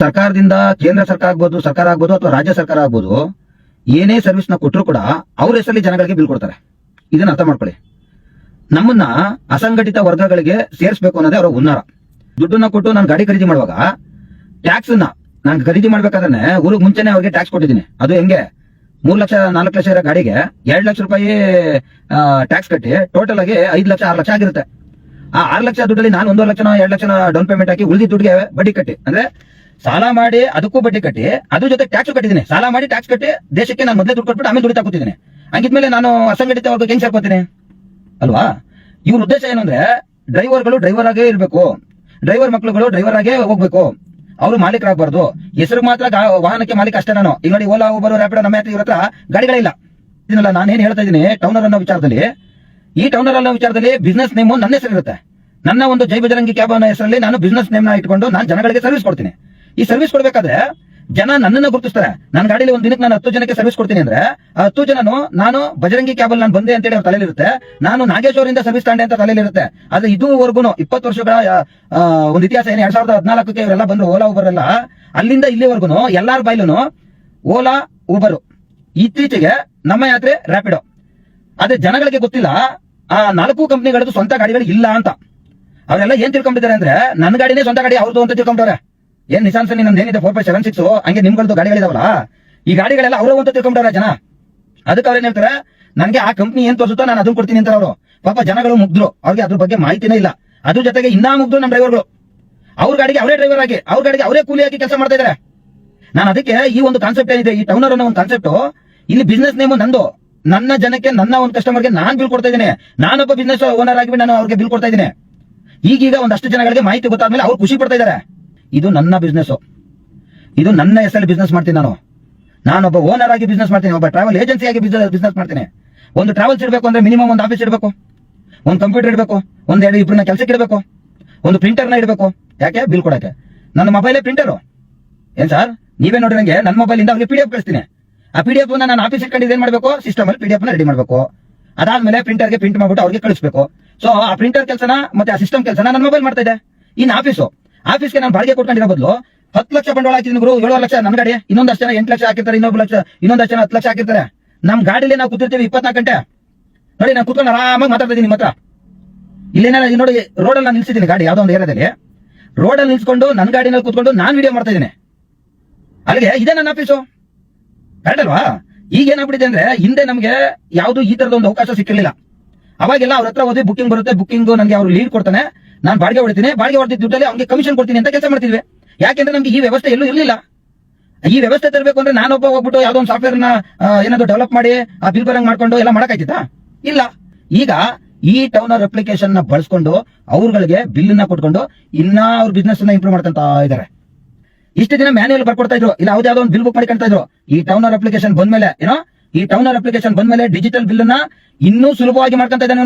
ಸರ್ಕಾರದಿಂದ ಕೇಂದ್ರ ಸರ್ಕಾರ ಆಗ್ಬೋದು ಅಥವಾ ರಾಜ್ಯ ಸರ್ಕಾರ ಆಗ್ಬೋದು, ಏನೇ ಸರ್ವಿಸ್ ನ ಕೊಟ್ಟರು ಕೂಡ ಅವ್ರ ಹೆಸರಲ್ಲಿ ಜನಗಳಿಗೆ ಬಿಲ್ ಕೊಡ್ತಾರೆ. ಇದನ್ನ ಅರ್ಥ ಮಾಡ್ಕೊಳ್ಳಿ. ನಮ್ಮನ್ನ ಅಸಂಘಟಿತ ವರ್ಗಗಳಿಗೆ ಸೇರಿಸಬೇಕು ಅನ್ನೋದೇ ಅವರ ಹುನ್ನಾರ. ದುಡ್ಡನ್ನ ಕೊಟ್ಟು ನಾನು ಗಾಡಿ ಖರೀದಿ ಮಾಡುವಾಗ ಟ್ಯಾಕ್ಸ್ ನಾನು ಖರೀದಿ ಮಾಡ್ಬೇಕಾದ್ರೆ ಊರಿಗೆ ಮುಂಚೆನೆ ಅವ್ರಿಗೆ ಟ್ಯಾಕ್ಸ್ ಕೊಟ್ಟಿದ್ದೀನಿ. ಅದು ಹೆಂಗೆ, 3 ಲಕ್ಷ 4 ಲಕ್ಷ ಇರೋ ಗಾಡಿಗೆ 2 ಲಕ್ಷ ರೂಪಾಯಿ ಟ್ಯಾಕ್ಸ್ ಕಟ್ಟಿ ಟೋಟಲ್ ಆಗಿ 5 ಲಕ್ಷ 6 ಲಕ್ಷ ಆಗಿರುತ್ತೆ. ಆ 6 ಲಕ್ಷ ದುಡ್ಡಲ್ಲಿ ನಾನು 1.5 ಲಕ್ಷ 2 ಲಕ್ಷ ಡೌನ್ ಪೇಮೆಂಟ್ ಹಾಕಿ ಉಳಿದ ದುಡ್ಡಿಗೆ ಬಡ್ಡಿ ಕಟ್ಟಿ, ಅಂದ್ರೆ ಸಾಲ ಮಾಡಿ ಅದಕ್ಕೂ ಬಡ್ಡಿ ಕಟ್ಟಿ ಅದ್ರ ಜೊತೆ ಟ್ಯಾಕ್ಸ್ ಕಟ್ಟಿದ್ದೀನಿ. ಸಾಲ ಮಾಡಿ ಟ್ಯಾಕ್ಸ್ ಕಟ್ಟಿ ದೇಶಕ್ಕೆ ನಾನು ಮೊದಲೇ ದುಡ್ಡು ಕೊಟ್ಬಿಟ್ಟು ಆಮೇಲೆ ದುಡ್ಡು ಹಾಕುತ್ತಿದ್ದೀನಿ. ಹಂಗಿದ್ಮೇಲೆ ನಾನು ಅಸಂಘಟಿತ ವರ್ಗಕ್ಕೆ ಹೆಂಗ್ ಸೇರ್ಕೋತೀನಿ ಅಲ್ವಾ? ಇವ್ರ ಉದ್ದೇಶ ಏನು ಅಂದ್ರೆ ಡ್ರೈವರ್ಗಳು ಡ್ರೈವರ್ ಆಗೇ ಇರಬೇಕು, ಡ್ರೈವರ್ ಮಕ್ಳುಗಳು ಡ್ರೈವರ್ ಆಗೇ ಹೋಗ್ಬೇಕು, ಅವರು ಮಾಲೀಕರಾಗಬಾರ್ದು. ಹೆಸರು ಮಾತ್ರ ವಾಹನಕ್ಕೆ ಮಾಲೀಕ ಅಷ್ಟೇ. ನಾನು ಈಗ ನೋಡಿ, ಓಲಾ ಊಬರ್ ರ್ಯಾಪಿಡೋ ನಮ್ಮ ಇವ್ರ ಹತ್ರ ಗಾಡಿಗಳಿಲ್ಲ. ಇದನ್ನಲ್ಲ ನಾನೇನ್ ಹೇಳ್ತಾ ಇದ್ದೀನಿ, ಟೌನರ್ ಅನ್ನೋ ವಿಚಾರದಲ್ಲಿ. ಈ ಟೌನರ್ ಅನ್ನೋ ವಿಚಾರದಲ್ಲಿ ಬಿಸ್ನೆಸ್ ನೇಮ್ ನನ್ನ ಹೆಸರು ಇರುತ್ತೆ. ನನ್ನ ಒಂದು ಜೈ ಬಜರಂಗಿ ಕ್ಯಾಬ್ ಅನ್ನೋ ಹೆಸರಲ್ಲಿ ನಾನು ಬಿಸ್ನೆಸ್ ನೇಮ್ ನ ಇಟ್ಕೊಂಡು ನಾನು ಜನಗಳಿಗೆ ಸರ್ವಿಸ್ ಕೊಡ್ತೀನಿ. ಈ ಸರ್ವಿಸ್ ಕೊಡ್ಬೇಕಾದ್ರೆ ಜನ ನನ್ನನ್ನ ಗುರುತಿಸ್ತಾರೆ. ನನ್ನ ಗಾಡಿಯಲ್ಲಿ ಒಂದ್ ದಿನಕ್ಕೆ ನಾನು 10 ಜನಕ್ಕೆ ಸರ್ವಿಸ್ ಕೊಡ್ತೀನಿ ಅಂದ್ರೆ ಆ 10 ಜನನು ನಾನು ಬಜರಂಗಿ ಕ್ಯಾಬ್ ಅಲ್ಲಿ ನಾನು ಬಂದೆ ಅಂತೇಳಿ ಅವ್ರ ತಲೆಯಲ್ಲಿರುತ್ತೆ. ನಾನು ನಾಗೇಶ್ ಅವರಿಂದ ಸರ್ವಿಸ್ ತಾಂಡೆ ಅಂತ ತಲೆಯಲ್ಲಿರುತ್ತೆ. ಆದ್ರೆ ಇದುವರೆಗೂ 20 ವರ್ಷಗಳ ಒಂದು ಇತಿಹಾಸ ಏನು, 2014ಕ್ಕೆ ಇವರೆಲ್ಲ ಬಂದ್ರು ಓಲಾ ಊಬರ್ ಎಲ್ಲ, ಅಲ್ಲಿಂದ ಇಲ್ಲಿವರೆಗೂ ಎಲ್ಲಾರ ಬಾಯ್ಲೂ ಓಲಾ ಊಬರ್, ಇತ್ತೀಚೆಗೆ ನಮ್ಮ ಯಾತ್ರೆ ರ್ಯಾಪಿಡೋ. ಆದ್ರೆ ಜನಗಳಿಗೆ ಗೊತ್ತಿಲ್ಲ ಆ 4 ಕಂಪನಿಗಳದ್ದು ಸ್ವಂತ ಗಾಡಿಗಳು ಇಲ್ಲ ಅಂತ. ಅವರೆಲ್ಲ ಏನ್ ತಿಳ್ಕೊಂಡಿದ್ದಾರೆ ಅಂದ್ರೆ ನನ್ನ ಗಾಡಿನೇ ಸ್ವಂತ ಗಾಡಿ ಅವ್ರದ್ದು ಅಂತ ತಿಳ್ಕೊಂಡವ್ರೆ. ಏನ್ ನಿಸಾನ್ ಸನಿ ನಮ್ದು ಏನಿದೆ 4576 ಹಂಗೆ ನಿಮ್ಗಳದ್ದು ಗಾಡಿಗಳಿದಾವಲ್ಲ, ಈ ಗಾಡಿಗಳೆಲ್ಲ ಅವರು ಅಂತ ತಿಳ್ಕೊಂಡವ್ರೆ ಜನ. ಅದಕ್ಕೆ ಅವ್ರೇನ್ ಹೇಳ್ತಾರೆ, ನನ್ಗೆ ಆ ಕಂಪ್ನಿ ಏನ್ ತೋರಿಸುತ್ತೋ ನಾನು ಅದನ್ನ ಕೊಡ್ತೀನಿ ಅಂತ ಅವರು. ಪಾಪ ಜನಗಳು ಮುಗ್ದ್ರು, ಅವ್ರಿಗೆ ಅದ್ರ ಬಗ್ಗೆ ಮಾಹಿತಿನೇ ಇಲ್ಲ. ಅದ್ರ ಜೊತೆಗೆ ಇನ್ನೂ ಮುಗ್ದ್ರು ನಮ್ಮ ಡ್ರೈವರ್ಗಳು. ಅವ್ರ ಗಾಡಿಗೆ ಅವರೇ ಡ್ರೈವರ್ ಆಗಿ, ಅವ್ರ ಗಾಡಿಗೆ ಅವರೇ ಕೂಲಿ ಆಗಿ ಕೆಲಸ ಮಾಡ್ತಾ ಇದಾರೆ. ನಾನು ಅದಕ್ಕೆ ಈ ಒಂದು ಕಾನ್ಸೆಪ್ಟ್ ಏನಿದೆ, ಈ ಟೌನರ್ ಅನ್ನೋ ಒಂದು ಕಾನ್ಸೆಪ್ಟ್, ಇಲ್ಲಿ ಬಿಸ್ನೆಸ್ ನೇಮು ನಂದು, ನನ್ನ ಜನಕ್ಕೆ ನನ್ನ ಒಂದು ಕಸ್ಟಮರ್ಗೆ ನಾನ್ ಬಿಲ್ ಕೊಡ್ತಾ ಇದ್ದೀನಿ. ನಾನೊಬ್ಬ ಬಿಸ್ನೆಸ್ ಓನರ್ ಆಗಿ ನಾನು ಅವ್ರಿಗೆ ಬಿಲ್ ಕೊಡ್ತಾ ಇದ್ದೀನಿ. ಈಗೀಗ ಒಂದಷ್ಟು ಜನಗಳಿಗೆ ಮಾಹಿತಿ ಗೊತ್ತಾದ್ಮೇಲೆ ಅವ್ರು ಖುಷಿ ಪಡ್ತಾ ಇದ್ದಾರೆ. ಇದು ನನ್ನ ಬಿಸ್ನೆಸ್, ಇದು ನನ್ನ ಹೆಸರಲ್ಲಿ ಬಿಸ್ನೆಸ್ ಮಾಡ್ತೀನಿ. ನಾನೊಬ್ಬ ಓನರ್ ಆಗಿ ಬಿಸ್ನೆಸ್ ಮಾಡ್ತೀನಿ, ಒಬ್ಬ ಟ್ರಾವೆಲ್ ಏಜೆನ್ಸಿ ಆಗಿ ಬಿಸ್ನೆಸ್ ಮಾಡ್ತೀನಿ. ಒಂದು ಟ್ರಾವೆಲ್ಸ್ ಇಡಬೇಕು ಅಂದ್ರೆ ಮಿನಿಮಮ್ ಒಂದು ಆಫೀಸ್ ಇಡಬೇಕು, ಒಂದು ಕಂಪ್ಯೂಟರ್ ಇಡಬೇಕು, ಒಂದೆರಡು ಇಬ್ಬರನ್ನ ಕೆಲಸಕ್ಕೆ ಇಡಬೇಕು, ಒಂದು ಪ್ರಿಂಟರ್ನ ಇಡಬೇಕು. ಯಾಕೆ? ಬಿಲ್ ಕೊಡಕ್ಕೆ. ನನ್ನ ಮೊಬೈಲೇ ಪ್ರಿಂಟರು. ಏನ್ ಸರ್ ನೀವೇ ನೋಡಿ, ನಂಗೆ ನನ್ನ ಮೊಬೈಲ್ ಇಂದ ಅವ್ರಿಗೆ PDF ಕಳಿಸ್ತೀನಿ. ಆ PDF ನಾನು ಆಫೀಸ್ ಇಟ್ಕೊಂಡು ಏನ್ ಮಾಡಬೇಕು, ಸಿಸ್ಟಮ್ ಅಲ್ಲಿ PDF ನ ರೆಡಿ ಮಾಡಬೇಕು. ಅದಾದ್ಮೇಲೆ ಪ್ರಿಂಟರ್ಗೆ ಪ್ರಿಂಟ್ ಮಾಡ್ಬಿಟ್ಟು ಅವ್ರಿಗೆ ಕಳಿಸ್ಬೇಕು. ಸೊ ಆ ಪ್ರಿಂಟರ್ ಕೆಲಸನ ಮತ್ತೆ ಆ ಸಿಸ್ಟಮ್ ಕೆಲಸನ ನನ್ನ ಮೊಬೈಲ್ ಮಾಡ್ತಾ ಇದೆ. ಇನ್ನು ಆಫೀಸ್ಗೆ ನಾನು ಬಾಡಿಗೆ ಕೊಟ್ಕೊಂಡಿರೋ ಬದಲು 10 ಲಕ್ಷ ಬಂಡವಾಳ ಹಾಕಿದ್ದೀನಿ ಗುರು, 7 ಲಕ್ಷ ನನ್ನ ಗಾಡಿ, ಇನ್ನೊಂದಷ್ಟು ಜನ 8 ಲಕ್ಷ ಹಾಕಿರ್ತಾರೆ, ಇನ್ನೊಂದಷ್ಟು ಜನ 10 ಲಕ್ಷ ಹಾಕಿರ್ತಾರೆ. ನಮ್ ಗಾಡಿಲಿ ನಾವು ಕೂತಿರ್ತೀವಿ 24 ಗಂಟೆ. ನೋಡಿ, ನಾನು ಕೂತ್ಕೊಂಡು ಆರಾಮಾಗಿ ಮಾತಾಡ್ತಾ ಇದ್ದೀನಿ ನಿಮ್ಮ ಹತ್ರ. ಇಲ್ಲೇನ ನೋಡಿ, ರೋಡಲ್ಲಿ ನಾನು ನಿಲ್ಸಿದ್ದೀನಿ ಗಾಡಿ, ಯಾವ್ದೋ ಒಂದು ಏರಿಯಾದಲ್ಲಿ ರೋಡಲ್ಲಿ ನಿಲ್ಸ್ಕೊಂಡು ನನ್ನ ಗಾಡಿನಲ್ಲಿ ಕೂತ್ಕೊಂಡು ನಾನು ವಿಡಿಯೋ ಮಾಡ್ತಾ ಇದ್ದೀನಿ. ಅಲ್ಲಿಗೆ ಇದೇ ನನ್ನ ಆಫೀಸು, ಕರೆಕ್ಟ್ ಅಲ್ವಾ? ಈಗ ಏನಾಗ್ಬಿಟ್ಟಿದೆ ಅಂದ್ರೆ, ಹಿಂದೆ ನಮ್ಗೆ ಯಾವ್ದು ಈ ತರದ ಒಂದು ಅವಕಾಶ ಸಿಕ್ಕಿರ್ಲಿಲ್ಲ. ಅವಾಗೆಲ್ಲ ಅವ್ರ ಹತ್ರ ಹೋದ್ರೆ ಬುಕಿಂಗ್ ಬರುತ್ತೆ, ಬುಕಿಂಗ್ ನನಗೆ ಅವ್ರು ಲೀಡ್ ಕೊಡ್ತಾನೆ, ನಾನು ಬಾಡಿಗೆ ಹೊಡ್ತೀನಿ, ಬಾಡಿಗೆ ಹೊಡೆದಿದ್ದ ದುಡ್ಡಲ್ಲಿ ಅವ್ನಿಗೆ ಕಮಿಷನ್ ಕೊಡ್ತೀನಿ ಅಂತ ಕೆಲಸ ಮಾಡ್ತಿದ್ವಿ. ಯಾಕೆಂದ್ರೆ ನಮ್ಗೆ ಈ ವ್ಯವಸ್ಥೆ ಎಲ್ಲೂ ಇರಲಿಲ್ಲ. ಈ ವ್ಯವಸ್ಥೆ ತರಬೇಕು ಅಂದ್ರೆ ನಾನೊಬ್ಬ ಹೋಗ್ಬಿಟ್ಟು ಯಾವ್ದೋ ಒಂದು ಸಾಫ್ಟ್ವೇರ್ ನ ಏನಾದ್ರು ಡೆವಲಪ್ ಮಾಡಿ ಆ ಬಿಲ್ ಬರಂಗ್ ಮಾಡ್ಕೊಂಡು ಎಲ್ಲ ಮಾಡಕ್ಕಾಯ್ತಾ? ಇಲ್ಲ. ಈಗ ಈ ಟೌನರ್ ಅಪ್ಲಿಕೇಶನ್ ನ ಬಳಸ್ಕೊಂಡು ಅವ್ರಗಳಿಗೆ ಬಿಲ್ ನ ಕೊಟ್ಕೊಂಡು ಇನ್ನ ಅವ್ರ ಬಿಸ್ನೆಸ್ ನ ಇಂಪ್ರೂವ್ ಮಾಡ್ಕೊಂತ ಇದಾರೆ. ಇಷ್ಟು ದಿನ ಮ್ಯಾನ್ಯಲ್ ಬರ್ಕೊಡ್ತಾ ಇದ್ರು, ಇಲ್ಲ ಯಾವ್ದಾವ್ದೋ ಒಂದು ಬಿಲ್ ಬುಕ್ ಮಾಡ್ಕೊಂತ ಇದ್ರು. ಈ ಟೌನರ್ ಅಪ್ಲಿಕೇಶನ್ ಬಂದ್ಮೇಲೆ ಡಿಜಿಟಲ್ ಬಿಲ್ ನ ಇನ್ನೂ ಸುಲಭವಾಗಿ ಮಾಡ್ಕೊಂತ ಇದ್ದಾನೆ.